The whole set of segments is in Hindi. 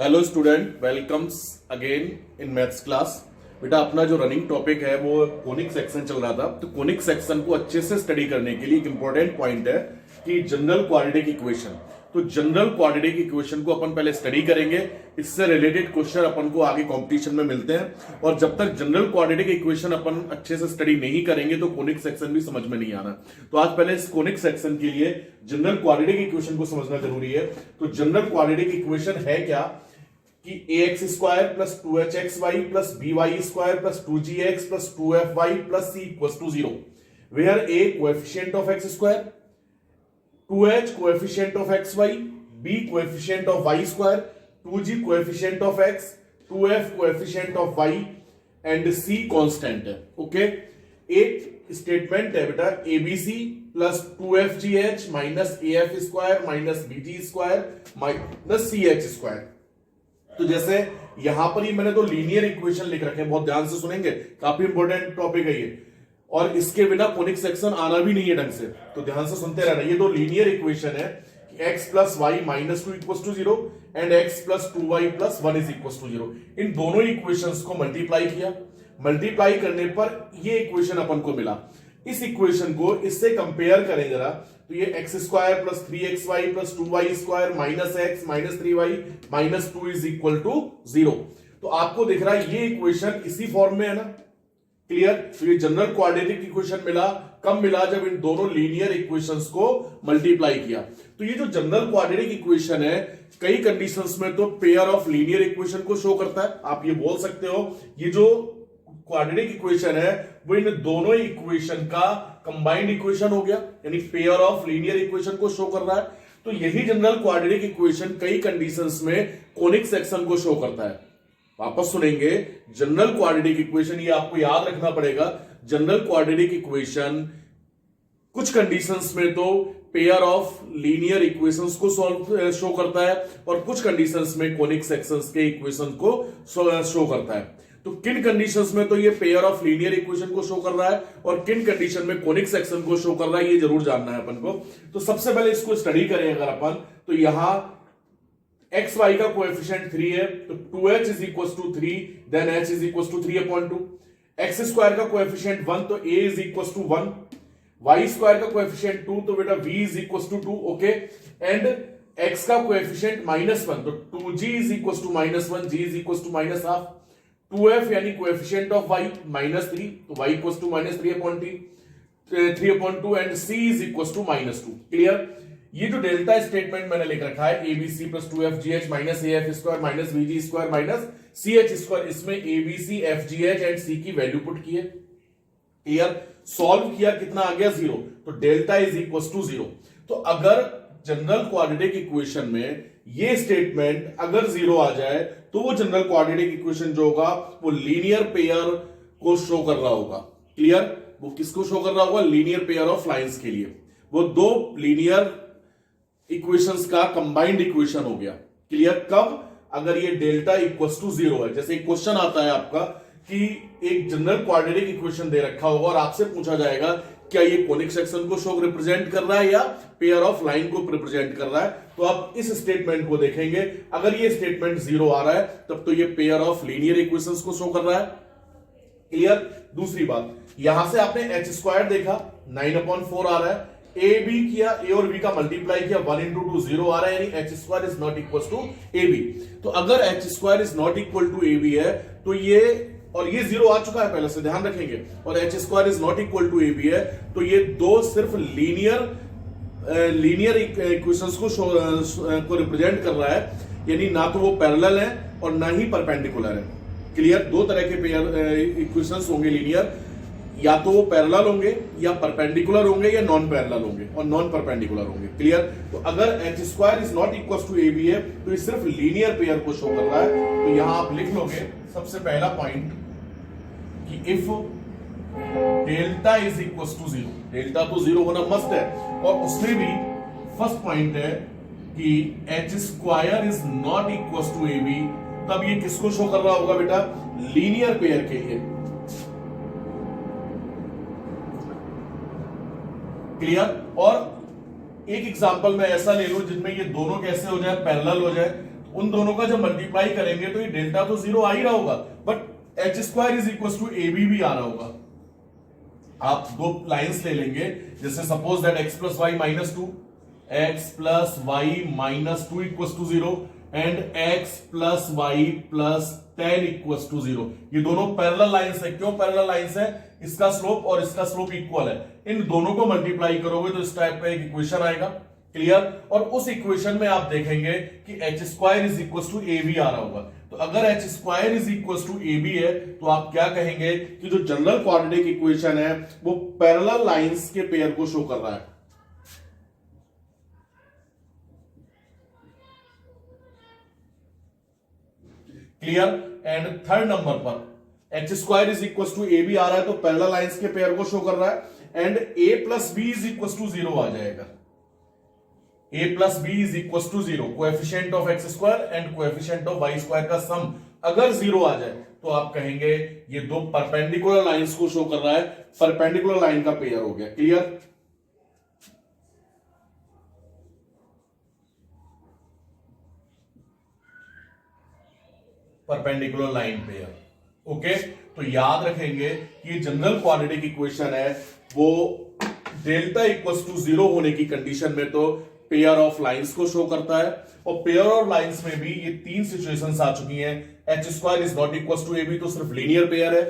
Hello student, welcomes again in maths class. बेटा अपना जो रनिंग टॉपिक है वो कोनिक सेक्शन चल रहा था। तो कोनिक सेक्शन को अच्छे से स्टडी करने के लिए एक इंपॉर्टेंट पॉइंट है कि जनरल क्वाड्रेटिक इक्वेशन। तो जनरल क्वाड्रेटिक इक्वेशन को अपन पहले स्टडी करेंगे, इससे रिलेटेड क्वेश्चन अपन को आगे कंपटीशन में मिलते हैं। और जब तक जनरल क्वाड्रेटिक इक्वेशन अपन अच्छे से स्टडी नहीं करेंगे तो कोनिक सेक्शन भी समझ में नहीं आना। तो आज पहले इस कोनिक सेक्शन के लिए जनरल क्वाड्रेटिक इक्वेशन को समझना जरूरी है। तो जनरल क्वाड्रेटिक इक्वेशन है क्या कि ax square plus 2hxy plus by square plus 2gx plus 2fy plus c equals to 0, where a coefficient of x square, 2h coefficient of xy, b coefficient of y square, 2g coefficient of x, 2f coefficient of y and c constant है। ओके, एक स्टेटमेंट है बेटा abc plus 2fgh minus af square minus bg square minus ch square. तो जैसे यहां पर ही मैंने तो लीनियर इक्वेशन लिख रखे हैं, बहुत ध्यान से सुनेंगे, काफी इंपॉर्टेंट टॉपिक है ये, और इसके बिना कोनिक सेक्शन आना भी नहीं है ढंग से, तो ध्यान से सुनते रहना। ये दो लीनियर इक्वेशन है कि x plus y minus 2 equals to 0 and x plus 2y plus 1 is equals to 0। इन दोनों इक्वेशंस को मल्टीप्लाई किया, मल्टीप्लाई करने पर ये इक्वेशन अपन को मिला। इस इक्वेशन को इससे कंपेयर करें जरा, तो ये x square plus 3xy plus 2y square minus x minus 3y minus 2 is equal to 0। तो आपको दिख रहा है ये इक्वेशन इसी फॉर्म में है ना, क्लियर। तो ये जनरल क्वाड्रेटिक इक्वेशन मिला, कब मिला? जब इन दोनों लीनियर इक्वेशंस को मल्टीप्लाई किया। तो ये जो जनरल क्वाड्रेटिक इक्वेशन है, कई कंडीशंस में तो पेयर ऑफ लीनियर इक्वेशन को शो करता है। आप ये बोल सकते हो ये जो क्वाड्रेटिक इक्वेशन है वो इन दोनों इक्वेशन का कंबाइंड इक्वेशन हो गया, यानी पेयर ऑफ लीनियर इक्वेशन को शो कर रहा है। तो यही जनरल क्वाड्रेटिक इक्वेशन कई कंडीशंस में कोनिक सेक्शन को शो करता है। वापस सुनेंगे, जनरल क्वाड्रेटिक इक्वेशन, ये आपको याद रखना पड़ेगा। जनरल क्वाड्रेटिक इक्वेशन कुछ कंडीशंस में तो पेयर ऑफ लीनियर इक्वेशंस को शो करता है और कुछ कंडीशंस में कोनिक सेक्शंस के इक्वेशन को शो करता है। तो किन कंडीशंस में तो ये पेयर ऑफ लीनियर इक्वेशन को शो कर रहा है और किन कंडीशन में कोनिक सेक्शन को शो कर रहा है, ये जरूर जानना है अपन को। तो सबसे पहले इसको स्टडी करें अगर अपन, तो यहां एक्स वाई का कोएफिशिएंट 3 है, तो 2h is equals to 3, then h is equals to 3/2। X square का कोएफिशिएंट 1, तो a is equals to 1। y square का कोएफिशिएंट 2, तो बेटा v is equals to 2। Okay, and x का कोएफिशिएंट -1, तो 2g is equals to -1, g is equals to -1/2। 2f यानी कोएफिशिएंट ऑफ y -3, तो y equals to -3/2 and c is equals to -2। Clear. ये जो डेल्टा स्टेटमेंट मैंने लिख रखा है abc plus 2fgh minus af square minus vg square minus ch square, इसमें abc fgh एंड c की वैल्यू पुट किए। क्लियर। सॉल्व किया, कितना आ गया? 0। तो डेल्टा इज इक्वल्स टू 0। तो अगर जनरल क्वाड्रेटिक इक्वेशन में ये स्टेटमेंट अगर 0 आ जाए तो वो जनरल क्वाड्रेटिक इक्वेशन जो होगा वो लीनियर पेयर को शो कर रहा होगा। क्लियर। वो किसको शो कर रहा होगा? लीनियर पेयर ऑफ लाइंस के लिए। वो दो लीनियर इक्वेशंस का कंबाइंड इक्वेशन हो गया। क्लियर। कब? अगर ये डेल्टा इक्वल्स टू 0 है। जैसे एक क्वेश्चन आता है आपका कि एक जनरल क्वाड्रेटिक इक्वेशन दे रखा होगा और आपसे पूछा जाएगा क्या ये कोनिक सेक्शन को शो रिप्रेजेंट कर रहा है या पेयर ऑफ लाइन को रिप्रेजेंट कर रहा है, तो आप इस स्टेटमेंट को देखेंगे। अगर ये स्टेटमेंट 0 आ रहा है तब तो ये पेयर ऑफ लीनियर इक्वेशंस को शो कर रहा है। क्लियर। दूसरी बात, यहां से आपने h स्क्वायर देखा, 9/4 आ रहा है, a b किया, a और b का मल्टीप्लाई किया, 1 into 2 0 आ रहा है, यानी h square is not equal to ab। तो अगर h square is not equal to ab है तो ये, और ये 0 आ चुका है पहले से, ध्यान रखेंगे, और h square is not equal to ab है, तो ये दो सिर्फ लीनियर इक्वेशंस को रिप्रेजेंट कर रहा है, यानी ना तो वो पैरेलल है और ना ही परपेंडिकुलर है। क्लियर। दो तरह के पेयर इक्वेशंस होंगे लीनियर, या तो वो पैरेलल होंगे या परपेंडिकुलर होंगे या नॉन पैरेलल होंगे और नॉन परपेंडिकुलर होंगे। क्लियर। तो अगर h square is not equal to ab है तो ये सिर्फ लीनियर पेयर को शो कर रहा है। तो यहां आप लिख लोगे सबसे पहला पॉइंट कि if delta is equal to 0, delta तो 0 होना मस्ट है, और उसमें भी फर्स्ट पॉइंट है कि h square is not equal to ab, तब ये किसको शो कर रहा होगा बेटा? लीनियर पेयर के लिए। क्लियर। और एक एग्जांपल मैं ऐसा ले लूं जिसमें ये दोनों कैसे हो जाए? पैरेलल हो जाए। उन दोनों का जब मल्टीप्लाई करेंगे तो ये डेल्टा तो जीरो आ ही रहा होगा, but H square is equal to A B भी आ रहा होगा। आप दो लाइंस ले लेंगे, जैसे suppose that x plus y minus two, x plus y minus two equal to zero and x plus y plus 10 equal to zero. ये दोनों पैरेलल लाइंस है। क्यों पैरेलल लाइंस है? इसका स्लोप और इसका स्लोप इक्वल है। इन दोनों को मल्टीप्लाई करोगे तो इस टाइप का एक इक्वेशन आएगा। क्लियर? और उस इक्वेशन में आप देखेंगे कि H square is equal to A B आ रहा होगा। तो अगर H square is equal to A B है तो आप क्या कहेंगे कि जो जनरल क्वाड्रेटिक इक्वेशन है वो पैरेलल लाइंस के पेयर को शो कर रहा है। क्लियर? एंड थर्ड नंबर पर H square is equal to A B आ रहा है तो पैरेलल लाइंस के पेयर को शो कर रहा है and A plus B is equal to zero आ जाएगा। a plus B is equal to zero, coefficient of X square and coefficient of Y square का सम अगर जीरो आ जाए तो आप कहेंगे ये दो परपेंडिकुलर लाइंस को शो कर रहा है, परपेंडिकुलर लाइन का पेयर हो गया। Clear? Perpendicular line pair. Okay, तो याद रखेंगे कि जनरल क्वाड्रेटिक इक्वेशन है वो डेल्टा इक्वल टू जीरो होने की कंडीशन में तो पेयर ऑफ लाइंस को शो करता है, और पेयर ऑफ लाइंस में भी ये तीन सिचुएशंस आ चुकी हैं। H square is not equal to A B तो सिर्फ लीनियर पेयर है,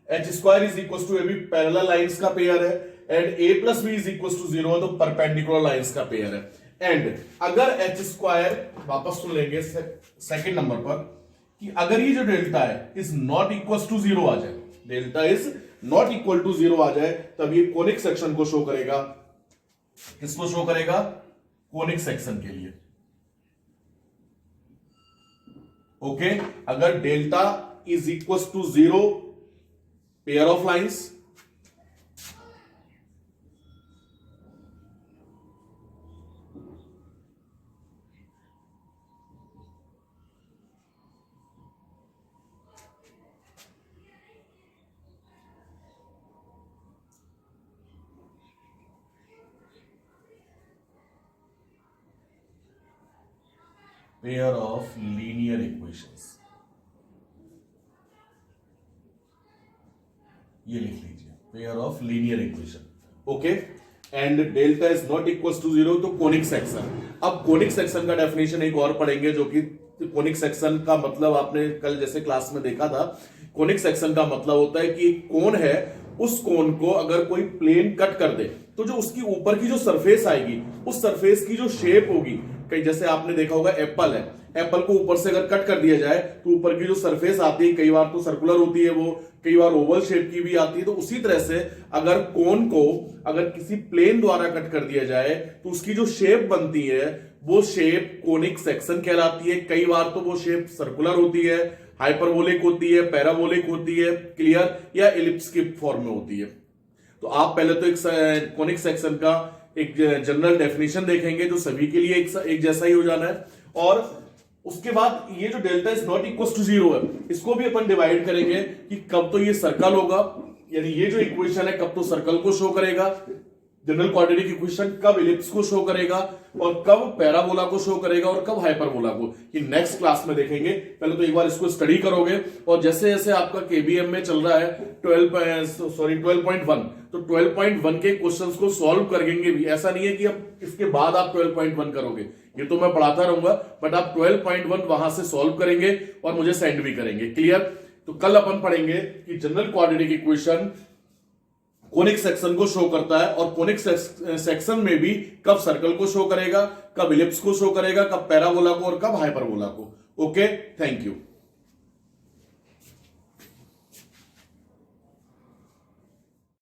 H square is equal to A B parallel lines का पेयर है, and A plus B is equal to zero तो परपेंडिकुलर लाइंस का पेयर है। एंड अगर एच स्क्वायर, वापस सुन लेंगे सेकेंड नंबर पर, कि अगर ये जो डेल्टा है is not equal to zero आ जाए, delta is not equal to zero आ जाए, तब ये कोनिक सेक्शन को शो करेगा। किसको शो करेगा? कोनिक सेक्शन के लिए। ओके, अगर delta is equal to zero, pair of lines, pair of linear equations, ये लिख लीजिए, pair of linear equation. Okay, and delta is not equal to zero तो कोनिक सेक्शन। अब कोनिक सेक्शन का डेफिनेशन एक और पढ़ेंगे, जो कि कोनिक सेक्शन का मतलब आपने कल जैसे क्लास में देखा था। कोनिक सेक्शन का मतलब होता है कि कोन है, उस कोन को अगर कोई प्लेन कट कर दे तो जो उसकी ऊपर की जो सरफेस आएगी, उस सरफेस की जो शेप होगी, कई जैसे आपने देखा होगा एप्पल है, एप्पल को ऊपर से अगर कट कर दिया जाए तो ऊपर की जो सरफेस आती है, कई बार तो सर्कुलर होती है वो, कई बार ओवल शेप की भी आती है। तो उसी तरह से अगर कोन को अगर किसी प्लेन द्वारा कट कर दिया जाए तो उसकी जो शेप बनती है वो शेप कोनिक सेक्शन कहलाती है। कई बार तो वो शेप सर्कुलर होती है, हाइपरबोलिक होती है, पैराबोलिक होती है, क्लियर, या एलिप्स के फॉर्म में होती है। तो आप पहले तो एक कोनिक सेक्शन का एक जनरल डेफिनेशन देखेंगे जो सभी के लिए एक जैसा ही हो जाना है, और उसके बाद ये जो delta is not equal to zero है, इसको भी अपन डिवाइड करेंगे कि कब तो ये सर्कल होगा, यानी ये जो इक्वेशन है कब तो सर्कल को शो करेगा, जनरल क्वाड्रेटिक इक्वेशन कब इलिप्स को शो करेगा, और कब पैराबोला को शो करेगा, और कब हाइपरबोला को, ये नेक्स्ट क्लास में देखेंगे। पहले तो एक बार इसको स्टडी करोगे, और जैसे जैसे आपका केबीएम में चल रहा है 12.1, तो 12.1 के क्वेश्चंस को सॉल्व करेंगे भी। ऐसा नहीं है कि अब इसके बाद आप 12.1 करोगे, ये तो मैं पढ़ाता रहूंगा, बट आप 12.1 वहां से सॉल्व करेंगे और मुझे सेंड भी करेंगे। क्लियर? तो कल अपन पढ़ेंगे कि general quadratic equation conic section को शो करता है, और कोनिक सेक्शन में भी कब सर्कल को शो करेगा, कब इलिप्स को शो करेगा, कब पैराबोला को, और कब हाइपरबोला को। Okay, thank you.